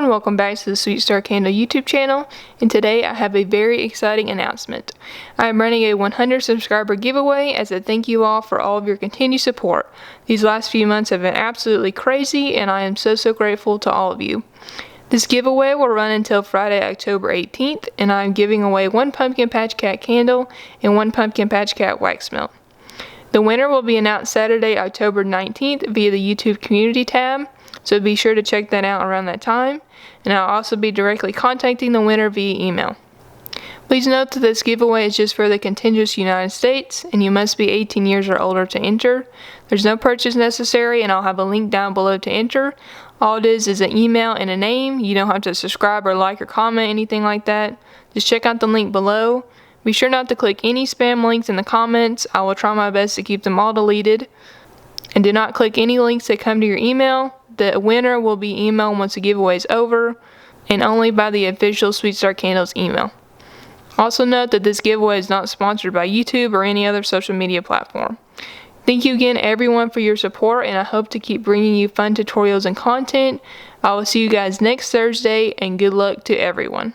everyone, welcome back to the Sweet Star Candle YouTube channel, and today I have a very exciting announcement. I am running a 100 subscriber giveaway as a thank you all for all of your continued support. These last few months have been absolutely crazy and I am so grateful to all of you. This giveaway will run until Friday, October 18th, and I am giving away one Pumpkin Patch Cat candle and one Pumpkin Patch Cat wax melt. The winner will be announced Saturday, October 19th via the YouTube community tab. So be sure to check that out around that time, and I'll also be directly contacting the winner via email. Please note that this giveaway is just for the contiguous United States, and you must be 18 years or older to enter. There's no purchase necessary, and I'll have a link down below to enter. All it is an email and a name. You don't have to subscribe or like or comment, anything like that. Just check out the link below. Be sure not to click any spam links in the comments. I will try my best to keep them all deleted. And do not click any links that come to your email. The winner will be emailed once the giveaway is over, and only by the official Sweet Star Candles email. Also note that this giveaway is not sponsored by YouTube or any other social media platform. Thank you again everyone for your support, and I hope to keep bringing you fun tutorials and content. I will see you guys next Thursday, and good luck to everyone.